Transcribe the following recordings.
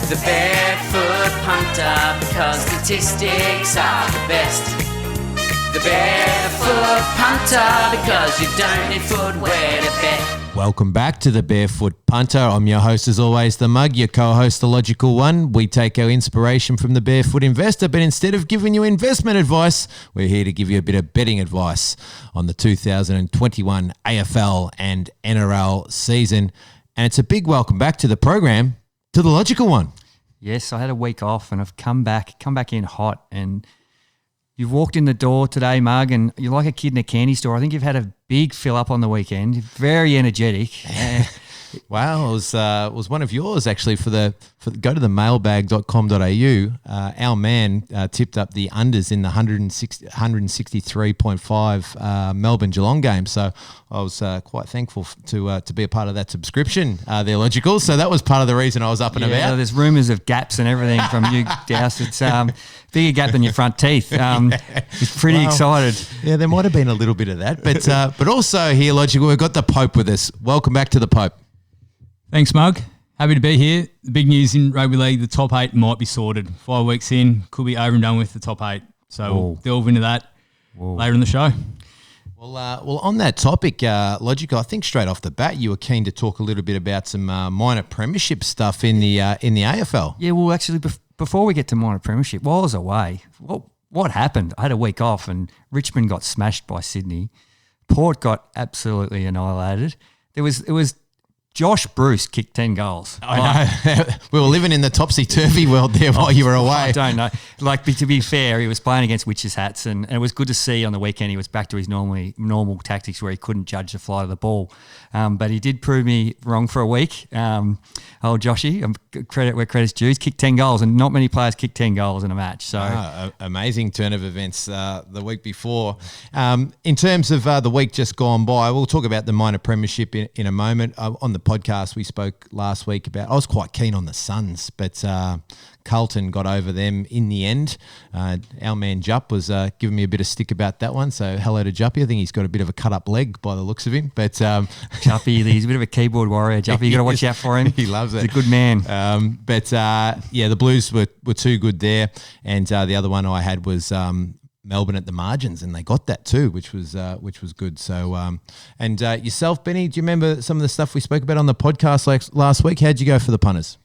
The Barefoot Punter, because statistics are the best. The Barefoot Punter, because you don't need footwear to bet. Welcome back to the Barefoot Punter. I'm your host as always, The Mug, your co-host, The Logical One. We take our inspiration from the Barefoot Investor, but instead of giving you investment advice, we're here to give you a bit of betting advice on the 2021 AFL and NRL season. And it's a big welcome back to the program to The Logical One. Yes, I had a week off and I've come back in hot, and you've walked in the door today, Mug, and you're like a kid in a candy store. I think you've had a big fill up on the weekend. Very energetic. Wow, it was one of yours actually for go to the mailbag.com.au. Our man tipped up the unders in the 163.5 Melbourne Geelong game. So I was quite thankful to be a part of that subscription. They're logical. So that was part of the reason I was up and about. There's rumours of gaps and everything from you, Douse. It's bigger gap than your front teeth. It's pretty excited. Yeah, there might have been a little bit of that. But also here, Logical, we've got the Pope with us. Welcome back to the Pope. Thanks, Mug. Happy to be here. The big news in rugby league, the top 8 might be sorted. 5 weeks in, could be over and done with the top 8. So we'll delve into that later in the show. Well, on that topic, Logical, I think straight off the bat, you were keen to talk a little bit about some minor premiership stuff in the AFL. Yeah, well, actually, before we get to minor premiership, while I was away, what happened? I had a week off and Richmond got smashed by Sydney. Port got absolutely annihilated. It was Josh Bruce kicked 10 goals. I know. We were living in the topsy-turvy world there while you were away. I don't know. To be fair, he was playing against Witches' Hats, and it was good to see on the weekend he was back to his normal tactics where he couldn't judge the flight of the ball. But he did prove me wrong for a week. Old Joshy, credit where credit's due, kicked 10 goals, and not many players kick 10 goals in a match. So amazing turn of events the week before. In terms of the week just gone by, we'll talk about the minor premiership in a moment. On the podcast we spoke last week about, I was quite keen on the Suns, but Carlton got over them in the end. Our man Jupp was giving me a bit of stick about that one, so hello to Juppy. I think he's got a bit of a cut-up leg by the looks of him. But Juppy, he's a bit of a keyboard warrior, Juppy. You got to watch out for him. He loves it. He's a good man. The Blues were too good there, and the other one I had was Melbourne at the margins, and they got that too, which was good. So, yourself, Benny, do you remember some of the stuff we spoke about on the podcast last week? How'd you go for the punters?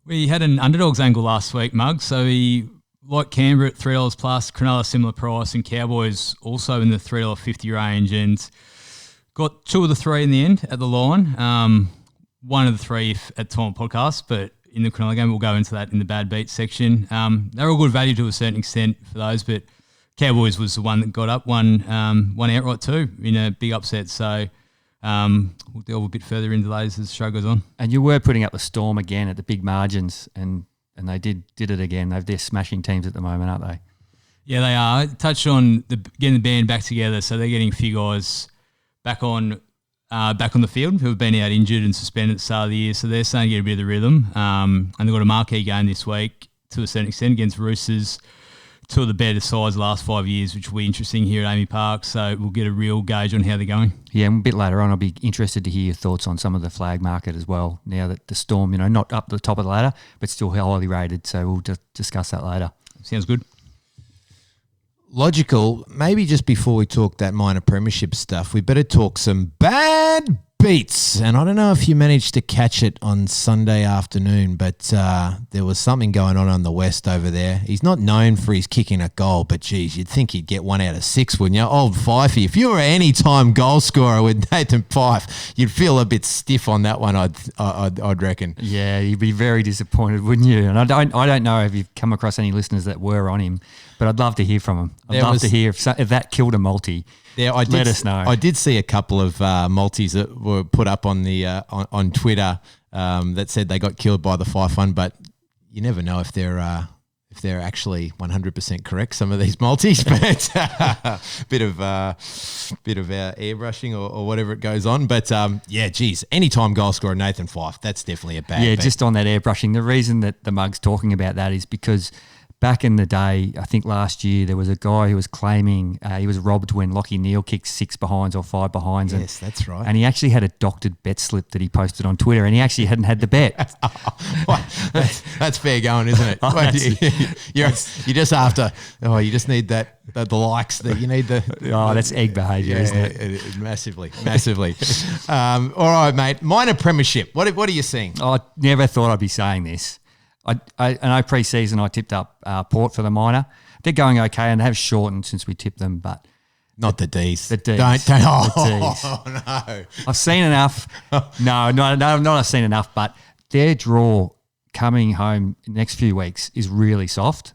We had an underdogs angle last week, Mug. So we like Canberra at $3 plus, Cronulla similar price, and Cowboys also in the $3.50 range, and got 2 of the 3 in the end at the line. 1 of the 3 at time of podcast, but in the Cronulla game, we'll go into that in the BadBeats section. They're all good value to a certain extent for those, but Cowboys was the one that got up, one outright too in a big upset. So we'll delve a bit further into those as the show goes on. And you were putting up the Storm again at the big margins, and they did it again. They're smashing teams at the moment, aren't they? Yeah, they are. Touched on getting the band back together, so they're getting a few guys back on the field who have been out injured and suspended at the start of the year, so they're starting to get a bit of the rhythm. And they've got a marquee game this week to a certain extent against Roosters, 2 of the better sides the last 5 years, which will be interesting here at Amy Park. So we'll get a real gauge on how they're going. Yeah, and a bit later on, I'll be interested to hear your thoughts on some of the flag market as well. Now that the Storm, not up the top of the ladder, but still highly rated. So we'll just discuss that later. Sounds good. Logical, maybe just before we talk that minor premiership stuff, we better talk some bad beats. And I don't know if you managed to catch it on Sunday afternoon, but there was something going on the West over there. He's not known for his kicking a goal, but geez, you'd think he'd get 1 out of 6, wouldn't you? Old Fifey. If you were an any-time goal scorer with Nathan Fife, you'd feel a bit stiff on that one, I'd reckon. Yeah, you'd be very disappointed, wouldn't you? And I don't know if you've come across any listeners that were on him, but I'd love to hear from him. I'd love to hear if that killed a multi. Yeah, let us know. I did see a couple of multis that were put up on the on Twitter that said they got killed by the Fife one, but you never know if they're actually 100% correct. Some of these multis, but bit of airbrushing or whatever it goes on. But anytime goal scorer Nathan Fife, that's definitely a bad. Yeah, bet. Just on that airbrushing, the reason that the Mug's talking about that is because back in the day, I think last year, there was a guy who was claiming he was robbed when Lachie Neale kicked 6 behinds or 5 behinds. Yes, that's right. And he actually had a doctored bet slip that he posted on Twitter, and he actually hadn't had the bet. That's fair going, isn't it? You're just after. Oh, you just need the likes. That you need the. Oh, that's egg behaviour, isn't it? Massively. All right, mate. Minor premiership. What are you seeing? I never thought I'd be saying this. I know pre-season I tipped up Port for the minor. They're going okay, and they have shortened since we tipped them, but not the D's. The D's. Don't. The D's. No. I've seen enough. No, not I've seen enough, but their draw coming home next few weeks is really soft.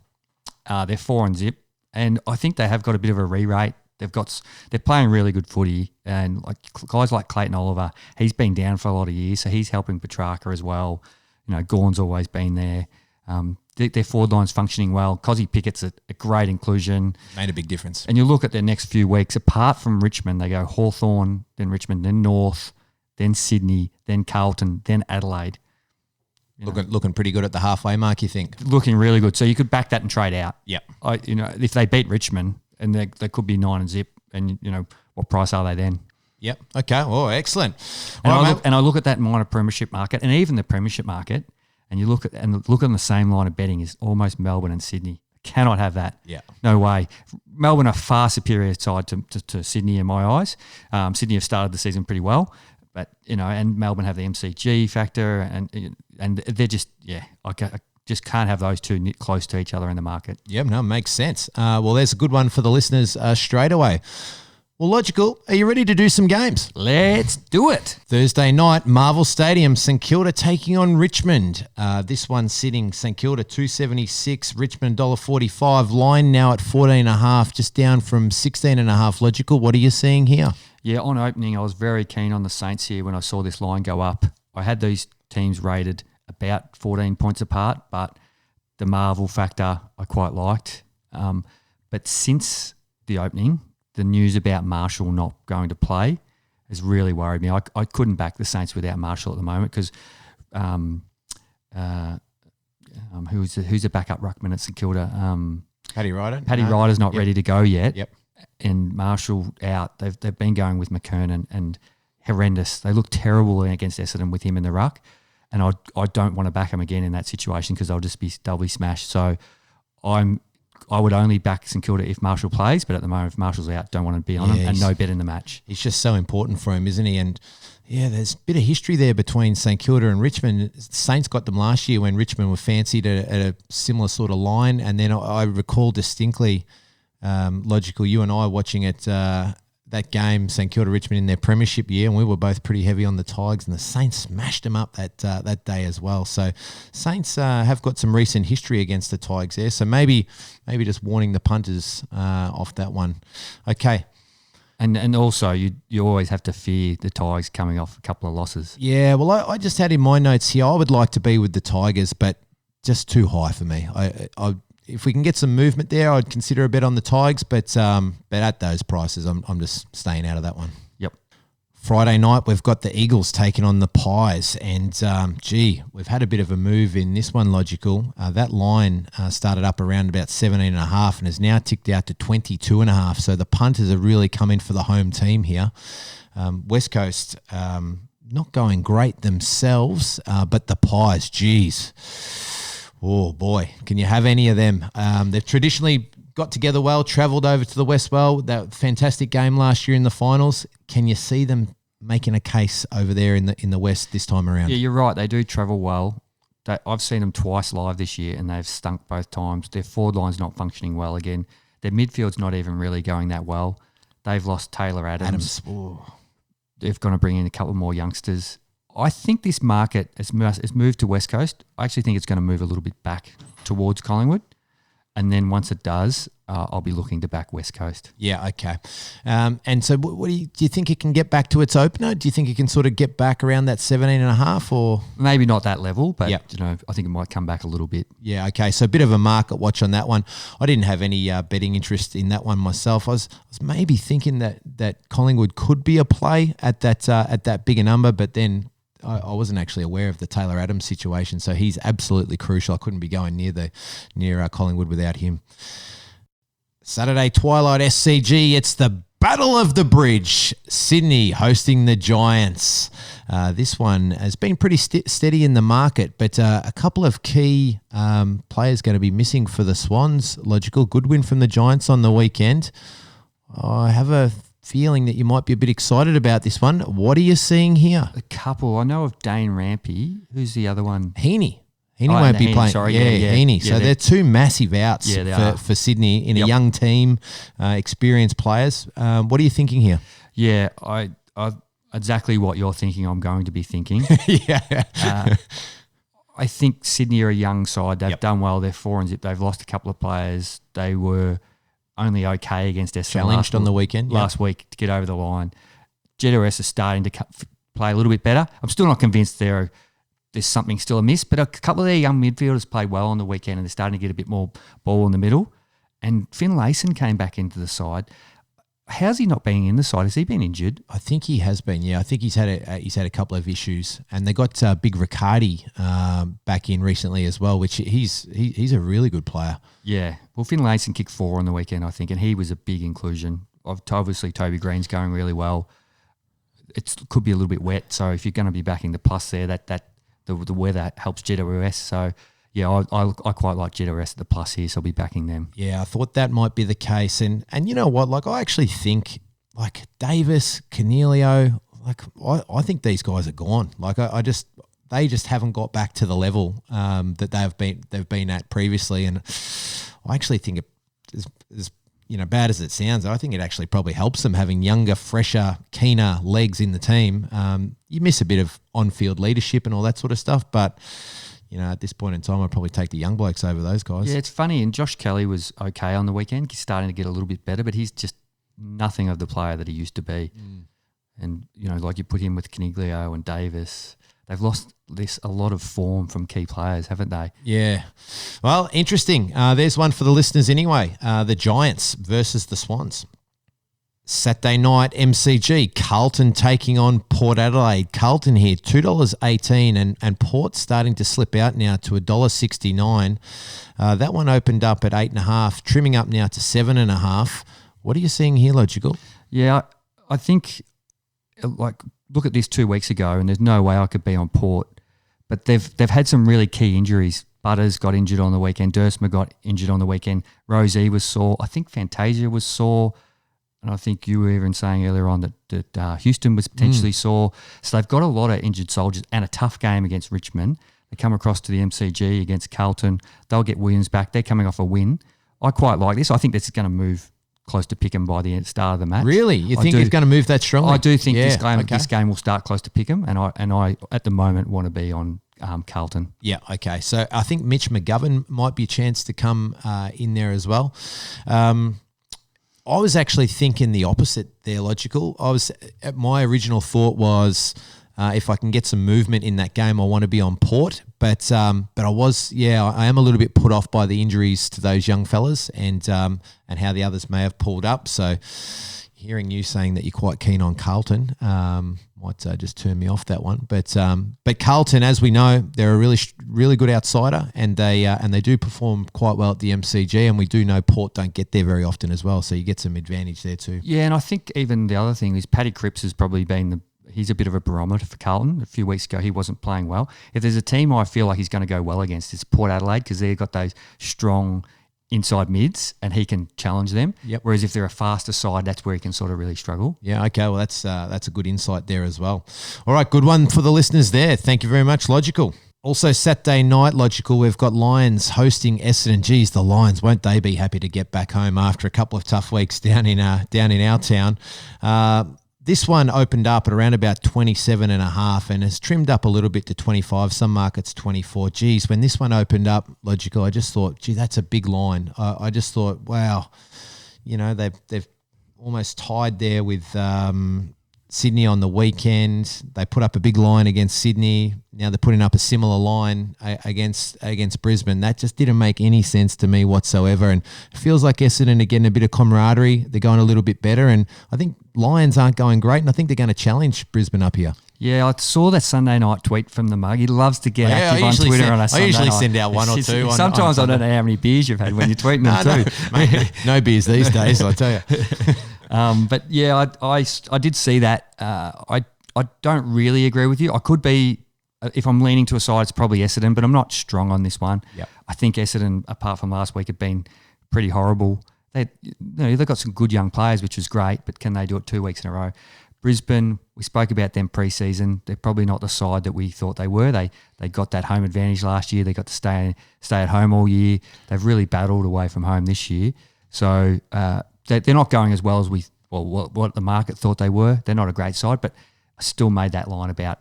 They're 4-0, and I think they have got a bit of a re-rate. They're playing really good footy, and like guys like Clayton Oliver, he's been down for a lot of years, so he's helping Petrarca as well. You know, Gawn's always been there. Their forward line's functioning well. Cozzy Pickett's a great inclusion. Made a big difference. And you look at their next few weeks, apart from Richmond, they go Hawthorn, then Richmond, then North, then Sydney, then Carlton, then Adelaide. Looking pretty good at the halfway mark, you think? Looking really good. So you could back that and trade out. Yep. If they beat Richmond, and they could be 9-0, and what price are they then? Yep. Okay. Oh, excellent. And All right, I look at that minor premiership market, and even the premiership market, and you look on the same line of betting is almost Melbourne and Sydney. Cannot have that. Yeah. No way. Melbourne are far superior side to Sydney in my eyes. Sydney have started the season pretty well, but and Melbourne have the MCG factor, and they're just I just can't have those two close to each other in the market. Yep. No, makes sense. Well, there's a good one for the listeners straight away. Well, Logical, are you ready to do some games? Let's do it. Thursday night, Marvel Stadium, St Kilda taking on Richmond. This one sitting St Kilda $2.76, Richmond $1.45. Line now at 14.5, just down from 16.5. Logical, what are you seeing here? Yeah, on opening, I was very keen on the Saints here when I saw this line go up. I had these teams rated about 14 points apart, but the Marvel factor I quite liked. But since the opening, the news about Marshall not going to play has really worried me. I couldn't back the Saints without Marshall at the moment because who's a backup ruckman at St Kilda? Paddy Ryder? Paddy Ryder's not ready to go yet. Yep. And Marshall out. They've been going with McKernan and horrendous. They look terrible against Essendon with him in the ruck. And I don't want to back him again in that situation because they'll be smashed. So I would only back St Kilda if Marshall plays, but at the moment, if Marshall's out, don't want to be on him and no bet in the match. He's just so important for him, isn't he? And there's a bit of history there between St Kilda and Richmond. Saints got them last year when Richmond were fancied at a similar sort of line. And then I recall distinctly, Logical, you and I watching it, that game, St Kilda Richmond in their premiership year, and we were both pretty heavy on the Tigers, and the Saints smashed them up that day as well. So Saints have got some recent history against the Tigers there. So maybe just warning the punters off that one. Okay. And also you always have to fear the Tigers coming off a couple of losses. Yeah, well, I just had in my notes here, I would like to be with the Tigers, but just too high for me. If we can get some movement there, I'd consider a bet on the Tigers, but at those prices, I'm just staying out of that one. Yep. Friday night, we've got the Eagles taking on the Pies, and we've had a bit of a move in this one, Logical. That line started up around about 17.5 and has now ticked out to 22.5. So the punters are really coming for the home team here. West Coast not going great themselves, but the Pies, geez. Oh, boy. Can you have any of them? They've traditionally got together well, travelled over to the West well. That fantastic game last year in the finals. Can you see them making a case over there in the West this time around? Yeah, you're right. They do travel well. I've seen them twice live this year, and they've stunk both times. Their forward line's not functioning well again. Their midfield's not even really going that well. They've lost Taylor Adams. They're going to bring in a couple more youngsters. I think this market has moved to West Coast. I actually think it's going to move a little bit back towards Collingwood. And then once it does, I'll be looking to back West Coast. Yeah, okay. And so what do you think it can get back to its opener? Do you think it can sort of get back around that 17.5 or? Maybe not that level, but yep. I think it might come back a little bit. Yeah, okay. So a bit of a market watch on that one. I didn't have any betting interest in that one myself. I was maybe thinking that Collingwood could be a play at that bigger number, but then I wasn't actually aware of the Taylor Adams situation, so he's absolutely crucial. I couldn't be going near Collingwood without him. Saturday twilight SCG, it's the Battle of the Bridge. Sydney hosting the Giants. This one has been pretty steady in the market, but a couple of key players going to be missing for the Swans. Logical. Good win from the Giants on the weekend. I have a feeling that you might be a bit excited about this one. What are you seeing here? A couple. I know of Dane Rampy. Who's the other one? Heaney. Heaney won't be playing. Sorry, Heaney. So they're two massive outs for Sydney in a young team, experienced players. What are you thinking here? Yeah, I exactly what you're thinking I'm going to be thinking. I think Sydney are a young side. They've done well. They're 4-0. They've lost a couple of players. They were only okay against Essendon. Challenged on the weekend. Last week to get over the line. GWS are starting to play a little bit better. I'm still not convinced there's something still amiss, but a couple of their young midfielders played well on the weekend and they're starting to get a bit more ball in the middle. And Finlayson came back into the side. How's he not being in the side? Has he been injured? I think he has been. Yeah, I think he's had a couple of issues, and they got Big Riccardi back in recently as well, which he's a really good player. Yeah, well, Finlayson kicked 4 on the weekend, I think, and he was a big inclusion. Obviously, Toby Green's going really well. It could be a little bit wet, so if you're going to be backing the plus there, the weather helps GWS. So yeah, I quite like GWS at the plus here, so I'll be backing them. Yeah, I thought that might be the case. And you know what? Like, I actually think, like, Davis, Cornelio, like, I think these guys are gone. Like, they just haven't got back to the level that they've been at previously. And I actually think it is bad as it sounds, I think it actually probably helps them having younger, fresher, keener legs in the team. You miss a bit of on-field leadership and all that sort of stuff, but at this point in time, I'd probably take the young blokes over those guys. Yeah, it's funny. And Josh Kelly was okay on the weekend. He's starting to get a little bit better, but he's just nothing of the player that he used to be. And, like you put him with Coniglio and Davis, they've lost a lot of form from key players, haven't they? Yeah. Well, interesting. There's one for the listeners anyway. The Giants versus the Swans. Saturday night, MCG, Carlton taking on Port Adelaide. Carlton here, $2.18, and Port starting to slip out now to $1.69. That one opened up at 8.5, trimming up now to 7.5. What are you seeing here, Logical? Yeah, I think, look at this 2 weeks ago, and there's no way I could be on Port, but they've had some really key injuries. Butters got injured on the weekend. Dursma got injured on the weekend. Rosie was sore. I think Fantasia was sore. And I think you were even saying earlier on that Houston was potentially sore. So they've got a lot of injured soldiers and a tough game against Richmond. They come across to the MCG against Carlton. They'll get Williams back. They're coming off a win. I quite like this. I think this is going to move close to pick 'em by the start of the match. Really? You think it's going to move that strongly? I do think this game will start close to pick 'em, and I at the moment want to be on Carlton. Yeah, okay. So I think Mitch McGovern might be a chance to come in there as well. I was actually thinking the opposite there, Logical. My original thought was if I can get some movement in that game, I want to be on Port. But I am a little bit put off by the injuries to those young fellas and how the others may have pulled up. So hearing you saying that you're quite keen on Carlton might just turn me off that one. But Carlton, as we know, they're a really really good outsider, and they do perform quite well at the MCG, and we do know Port don't get there very often as well, so you get some advantage there too. Yeah, and I think even the other thing is Paddy Cripps has probably been he's a bit of a barometer for Carlton. A few weeks ago, he wasn't playing well. If there's a team I feel like he's going to go well against, it's Port Adelaide, because they've got those strong inside mids and he can challenge them. Yep. Whereas if they're a faster side, that's where he can sort of really struggle. Yeah, okay. Well, that's a good insight there as well. All right, good one for the listeners there. Thank you very much, Logical. Also, Saturday night, Logical, we've got Lions hosting Essendon. Geez, the Lions, won't they be happy to get back home after a couple of tough weeks down in our town? This one opened up at around about 27.5 and has trimmed up a little bit to 25. Some markets 24. Geez, when this one opened up, Logical, I just thought, gee, that's a big line. I just thought, wow, they've almost tied there with Sydney on the weekend. They put up a big line against Sydney. Now they're putting up a similar line against Brisbane. That just didn't make any sense to me whatsoever. And it feels like Essendon are getting a bit of camaraderie. They're going a little bit better. And I think Lions aren't going great. And I think they're going to challenge Brisbane up here. Yeah, I saw that Sunday night tweet from the mug. He loves to get active on Twitter on a Sunday night. I usually send out one or two. Sometimes I don't know how many beers you've had when you're tweeting them too. Mate, no beers these days, I tell you. But yeah, I did see that. I don't really agree with you. I could be, if I'm leaning to a side, it's probably Essendon, but I'm not strong on this one. Yep. I think Essendon, apart from last week, have been pretty horrible. They've got some good young players, which is great, but can they do it 2 weeks in a row? Brisbane, we spoke about them pre-season. They're probably not the side that we thought they were. They got that home advantage last year. They got to stay at home all year. They've really battled away from home this year. So they're not going as well as what the market thought they were. They're not a great side, but I still made that line about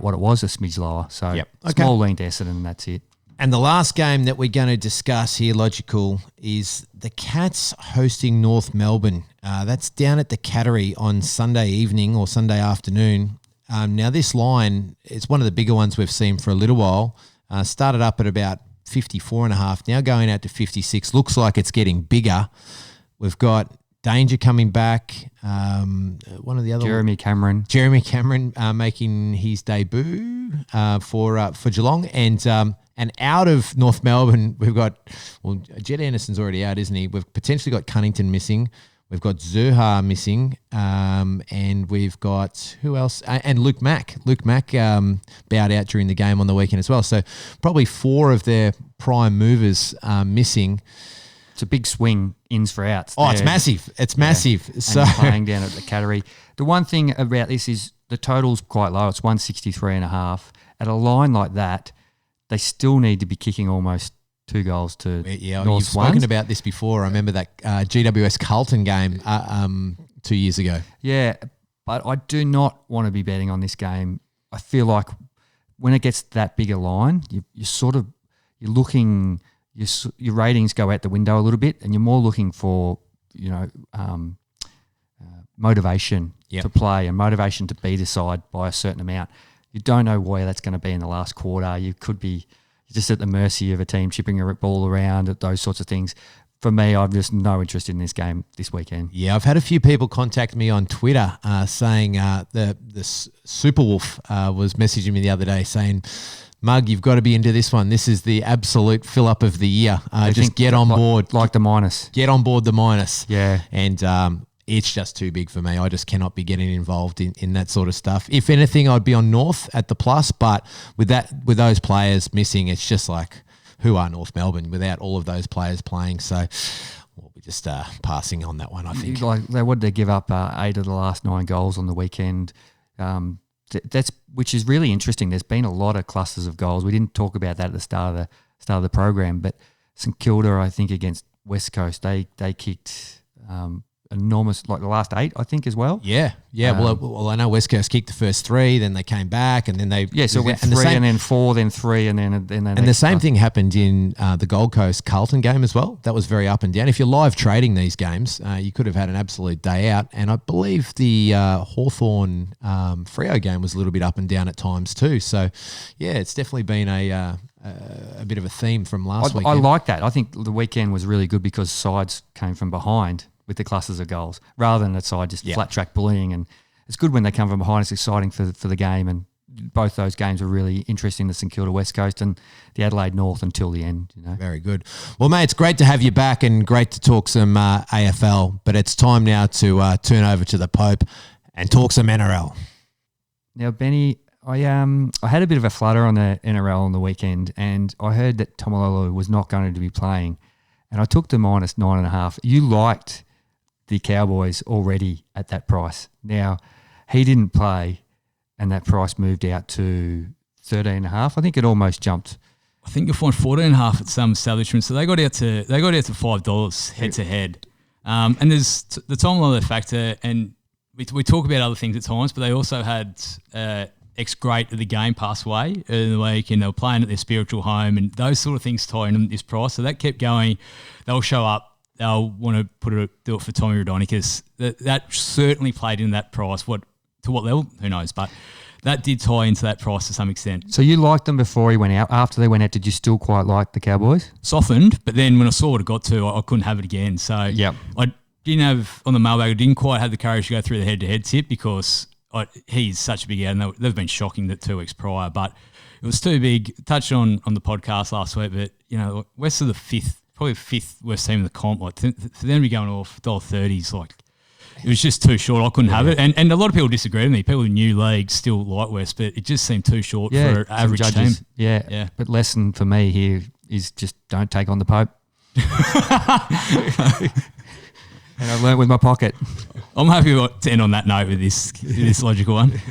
what it was, a smidge lower. So small lean to Essendon, and that's it. And the last game that we're going to discuss here, Logical, is the Cats hosting North Melbourne. That's down at the Cattery on Sunday evening or Sunday afternoon. Now, this line is one of the bigger ones we've seen for a little while. Started up at about 54.5, now going out to 56. Looks like it's getting bigger. We've got Danger coming back. One of the other Jeremy Cameron making his debut for Geelong, and out of North Melbourne we've got Jed Anderson's already out, isn't he? We've potentially got Cunnington missing. We've got Zurha missing, and we've got who else? And Luke Mack. Luke Mack bowed out during the game on the weekend as well. So probably 4 of their prime movers missing. It's a big swing, ins for outs. Oh, it's massive. It's massive. So and playing down at the Cattery. The one thing about this is the total's quite low. It's 163.5. At a line like that, they still need to be kicking almost 2 goals to North you've Swans. spoken about this before. I remember that GWS Carlton game 2 years ago. Yeah, but I do not want to be betting on this game. I feel like when it gets that big a line, you're looking. Your ratings go out the window a little bit, and you're more looking for motivation to play and motivation to beat a side by a certain amount. You don't know where that's going to be in the last quarter. You could be just at the mercy of a team chipping a ball around, those sorts of things. For me, I've just no interest in this game this weekend. Yeah, I've had a few people contact me on Twitter saying the Superwolf was messaging me the other day saying, Mug, you've got to be into this one. This is the absolute fill-up of the year. Just get on board. Like the minus. Get on board the minus. Yeah. And it's just too big for me. I just cannot be getting involved in that sort of stuff. If anything, I'd be on North at the plus, but with those players missing, it's just like, who are North Melbourne without all of those players playing? So we'll be just passing on that one, I think. What did they give up? 8 of the last 9 goals on the weekend. Which is really interesting. There's been a lot of clusters of goals. We didn't talk about that at the start of the program, but St Kilda, I think, against West Coast, they kicked enormous, like the last 8, I think, as well. Yeah. Well, I know West Coast kicked the first 3, then they came back, and then they so it went 3 and then 4, then 3, and then and the same thing happened in the Gold Coast Carlton game as well. That was very up and down. If you're live trading these games, you could have had an absolute day out. And I believe the Hawthorn Freo game was a little bit up and down at times too. So yeah, it's definitely been a bit of a theme from last weekend. I like that. I think the weekend was really good because sides came from behind with the clusters of goals rather than a side just flat track bullying. And it's good when they come from behind. It's exciting for the game. And both those games were really interesting, the St Kilda West Coast and the Adelaide North until the end. Very good. Well, mate, it's great to have you back and great to talk some AFL. But it's time now to turn over to the Pope and talk some NRL. Now, Benny, I had a bit of a flutter on the NRL on the weekend, and I heard that Tomalolo was not going to be playing, and I took the minus 9.5. You liked the Cowboys already at that price. Now, he didn't play, and that price moved out to 13.5. I think it almost jumped. I think you'll find 14.5 at some establishments. So they got out to $5 head to head. And there's the Tomalolo factor, and we talk about other things at times, but they also had ex-great of the game pass away in the week, and they were playing at their spiritual home, and those sort of things tie in this price. So that kept going. They'll show up. They'll want to do it for Tommy Raudonikis. That certainly played in that price. What To what level? Who knows? But that did tie into that price to some extent. So you liked them before he went out. After they went out, did you still quite like the Cowboys? Softened, but then when I saw what it got to, I couldn't have it again. So Yep. I didn't have, on the mailbag, I didn't quite have the courage to go through the head-to-head tip because he's such a big out, and they've been shocking that 2 weeks prior, but it was too big. Touched on the podcast last week, but, West are the probably fifth worst team in the comp. Like, for them to be going off $1.30s, like, it was just too short. I couldn't have it. And a lot of people disagree with me. People in new leagues still like West, but it just seemed too short for an average judges. team. Yeah. But lesson for me here is just don't take on the Pope. And I've learnt with my pocket. I'm happy to end on that note with this logical one.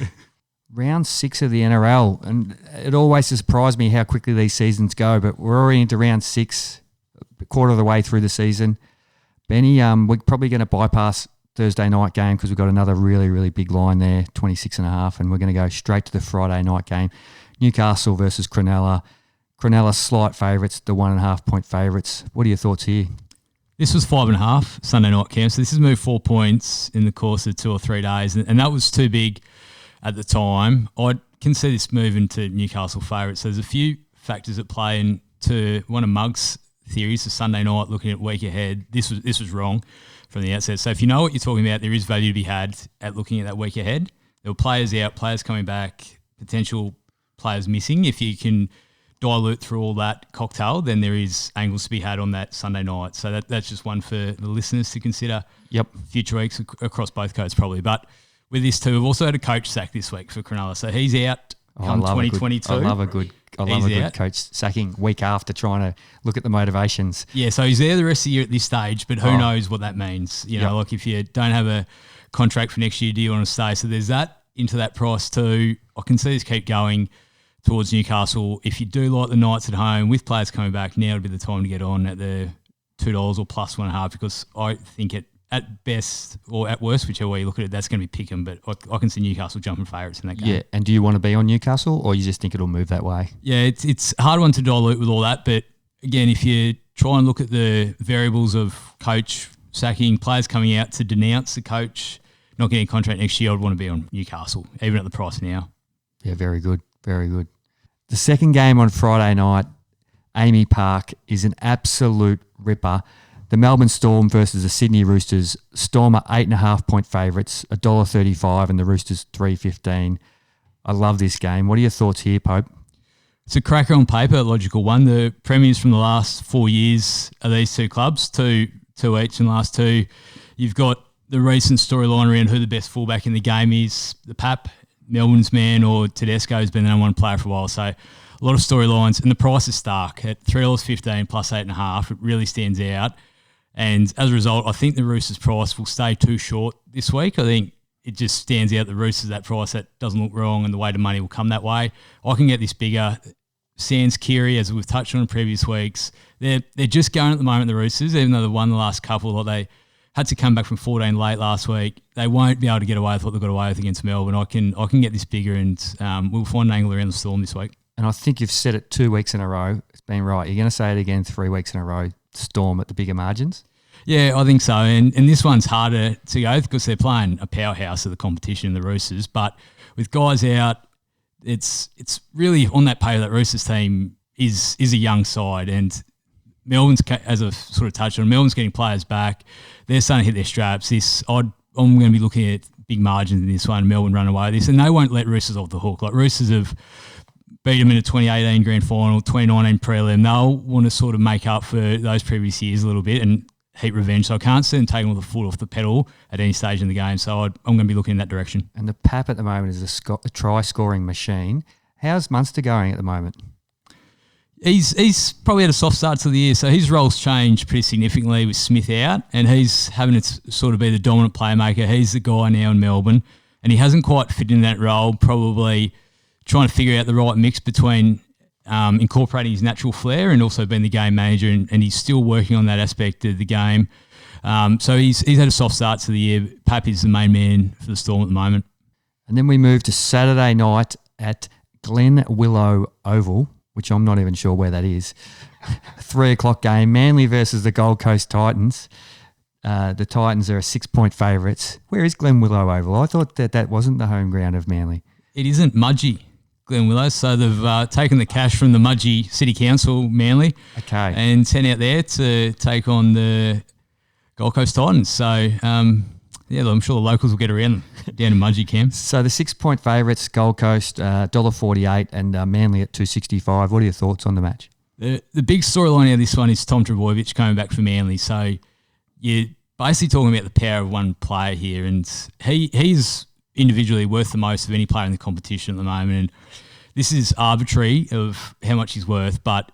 Round 6 of the NRL, and it always surprised me how quickly these seasons go, but we're already into round 6, a quarter of the way through the season. Benny, we're probably going to bypass Thursday night game because we've got another really, really big line there, 26.5, and we're going to go straight to the Friday night game. Newcastle versus Cronulla. Cronulla slight favourites, the 1.5 point favourites. What are your thoughts here? This was 5.5 Sunday night camp, so this has moved 4 points in the course of 2 or 3 days, and that was too big at the time. I can see this moving to Newcastle favourites. There's a few factors that play into one of Mug's theories of Sunday night, looking at week ahead. This was wrong from the outset. So if you know what you're talking about, there is value to be had at looking at that week ahead. There were players out, players coming back, potential players missing. If you can dilute through all that cocktail, then there is angles to be had on that Sunday night. So that's just one for the listeners to consider. Yep. Future weeks across both codes probably. But with this too, we've also had a coach sack this week for Cronulla. So he's out come 2022. I love a good coach sacking week after trying to look at the motivations. Yeah, so he's there the rest of the year at this stage, but who knows what that means. Like if you don't have a contract for next year, do you want to stay? So there's that into that price too. I can see this keep going towards Newcastle. If you do like the Knights at home with players coming back, now would be the time to get on at the $2 or plus 1.5, because I think at best or at worst, whichever way you look at it, that's going to be pick 'em. But I can see Newcastle jumping favourites in that game. Yeah, and do you want to be on Newcastle, or you just think it'll move that way? Yeah, it's a hard one to dilute with all that. But again, if you try and look at the variables of coach sacking, players coming out to denounce the coach not getting a contract next year, I'd want to be on Newcastle, even at the price now. Yeah, very good. Very good. The second game on Friday night, Amy Park, is an absolute ripper. The Melbourne Storm versus the Sydney Roosters. Storm are 8.5 point favourites, $1.35, and the Roosters $3.15. I love this game. What are your thoughts here, Pope? It's a cracker on paper, a logical one. The premiers from the last 4 years are these two clubs, two each in the last two. You've got the recent storyline around who the best fullback in the game is. The Pap, Melbourne's man, or Tedesco's been the number one player for a while. So a lot of storylines, and the price is stark at $3.15 plus 8.5. It really stands out. And as a result, I think the Roosters price will stay too short this week. I think it just stands out the Roosters, that price, that doesn't look wrong, and the weight of money will come that way. I can get this bigger. Sans Kiri, as we've touched on in previous weeks, they're just going at the moment, the Roosters, even though they won the last couple. Like they had to come back from 14 late last week. They won't be able to get away with what they got away with against Melbourne. I can get this bigger, and we'll find an angle around the Storm this week. And I think you've said it 2 weeks in a row. It's been right. You're going to say it again 3 weeks in a row. Storm at the bigger margins. Yeah, I think so. And this one's harder to go because they're playing a powerhouse of the competition in the Roosters. But with guys out, it's really on that paper that Roosters team is a young side. And Melbourne's, as I've sort of touched on, Melbourne's getting players back. They're starting to hit their straps. I'm going to be looking at big margins in this one. Melbourne run away with this. And they won't let Roosters off the hook. Like Roosters have beat them in a 2018 grand final, 2019 prelim. They'll want to sort of make up for those previous years a little bit and heat revenge. So I can't see them taking the foot off the pedal at any stage in the game. So I'm going to be looking in that direction. And the Pap at the moment is a try-scoring machine. How's Munster going at the moment? He's probably had a soft start to the year, so his role's changed pretty significantly with Smith out, and he's having to sort of be the dominant playmaker. He's the guy now in Melbourne, and he hasn't quite fit in that role, probably trying to figure out the right mix between incorporating his natural flair and also being the game manager, and he's still working on that aspect of the game. So he's had a soft start to the year. Pap is the main man for the Storm at the moment. And then we move to Saturday night at Glen Willow Oval, which I'm not even sure where that is. 3 o'clock game, Manly versus the Gold Coast Titans. The Titans are 6-point favourites. Where is Glen Willow Oval? I thought that wasn't the home ground of Manly. It isn't Mudgee, Glen Willow. So they've taken the cash from the Mudgee City Council, Manly, and sent out there to take on the Gold Coast Titans. So, I'm sure the locals will get around down in Mudgee, Cam. So the 6-point favourites, Gold Coast, $1.48 and Manly at $2.65. What are your thoughts on the match? The big storyline out of this one is Tom Trbojevic coming back for Manly. So you're basically talking about the power of one player here, and he's individually worth the most of any player in the competition at the moment. And this is arbitrary of how much he's worth, but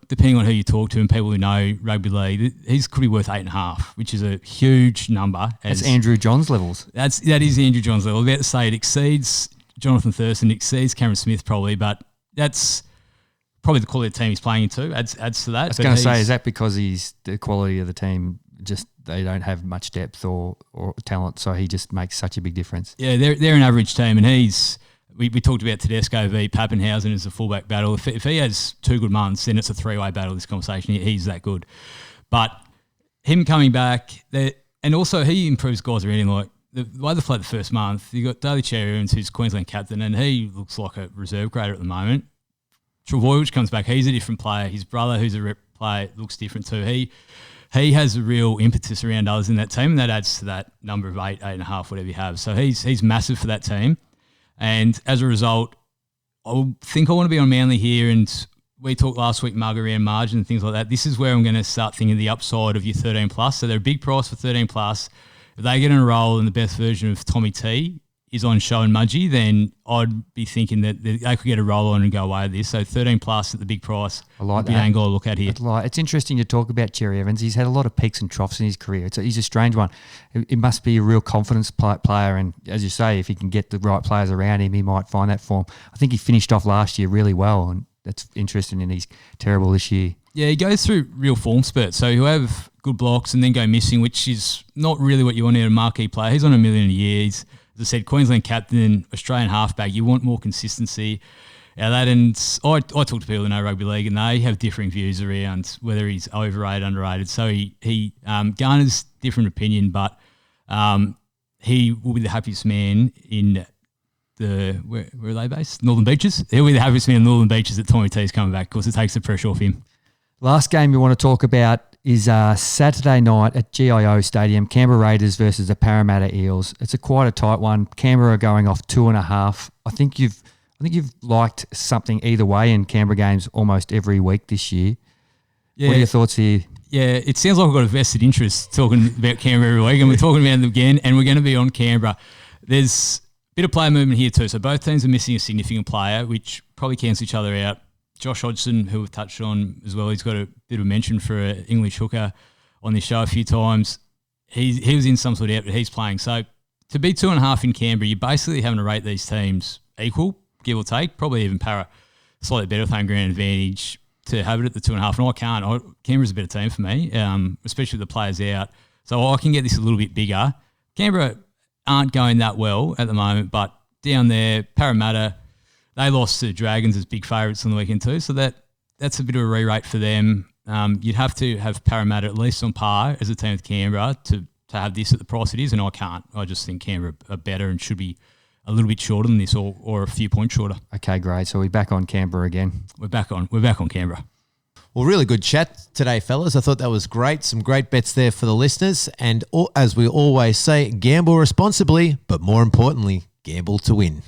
depending on who you talk to and people who know rugby league, he's could be worth 8.5, which is a huge number. That's Andrew Johns levels. That is Andrew Johns level. I was about to say it exceeds Jonathan Thurston, exceeds Cameron Smith probably, but that's probably the quality of the team he's playing into. Adds to that. I was going to say, is that because he's the quality of the team? Just they don't have much depth or talent, so he just makes such a big difference. Yeah, they're an average team, and he's. We talked about Tedesco v Pappenhausen as a fullback battle. If he has 2 good months, then it's a 3-way battle, this conversation. He's that good. But him coming back, and also he improves guys around him. Like the way they played the first month, you got Daly Cherry-Evans, who's Queensland captain, and he looks like a reserve grader at the moment. Trbojevic comes back, he's a different player. His brother, who's a rep player, looks different too. He has a real impetus around others in that team, and that adds to that number of 8.5, whatever you have. So he's massive for that team. And as a result, I think I want to be on Manly here, and we talked last week, Mug, around margin and things like that. This is where I'm going to start thinking the upside of your 13+. So they're a big price for 13+. If they get in a roll and the best version of Tommy T is on show in Mudgee, then I'd be thinking that they could get a roll on and go away with this. So 13+ at the big price. I like the angle I look at here. It's interesting to talk about Cherry-Evans. He's had a lot of peaks and troughs in his career. He's a strange one. It must be a real confidence player, and as you say, if he can get the right players around him, he might find that form. I think he finished off last year really well, and that's interesting, and he's terrible this year. Yeah, he goes through real form spurts. So he'll have good blocks and then go missing, which is not really what you want in a marquee player. He's on $1 million a year. He's, as I said, Queensland captain, Australian halfback. You want more consistency out of that. And I talk to people who know rugby league, and they have differing views around whether he's overrated, underrated. So he garners different opinion, but he will be the happiest man in where are they based? Northern Beaches. He'll be the happiest man in Northern Beaches that Tommy T is coming back, because it takes the pressure off him. Last game we want to talk about is Saturday night at GIO Stadium, Canberra Raiders versus the Parramatta Eels. It's quite a tight one. Canberra are going off 2.5. I think you've liked something either way in Canberra games almost every week this year. Yeah. What are your thoughts here? Yeah, it sounds like we've got a vested interest talking about Canberra every week, and we're talking about them again, and we're going to be on Canberra. There's a bit of player movement here too. So both teams are missing a significant player, which probably cancel each other out. Josh Hodgson, who we've touched on as well, he's got a bit of a mention for an English hooker on this show a few times. He was in some sort of out, but he's playing. So to be 2.5 in Canberra, you're basically having to rate these teams equal, give or take, probably even Para slightly better with home ground advantage to have it at the 2.5. And I can't. Canberra's a better team for me, especially with the players out. So I can get this a little bit bigger. Canberra aren't going that well at the moment, but down there, Parramatta, they lost to the Dragons as big favourites on the weekend too, so that's a bit of a re-rate for them. You'd have to have Parramatta at least on par as a team with Canberra to have this at the price it is, and I can't. I just think Canberra are better and should be a little bit shorter than this, or a few points shorter. Okay, great. So we're back on Canberra again. We're back on Canberra. Well, really good chat today, fellas. I thought that was great. Some great bets there for the listeners. And as we always say, gamble responsibly, but more importantly, gamble to win.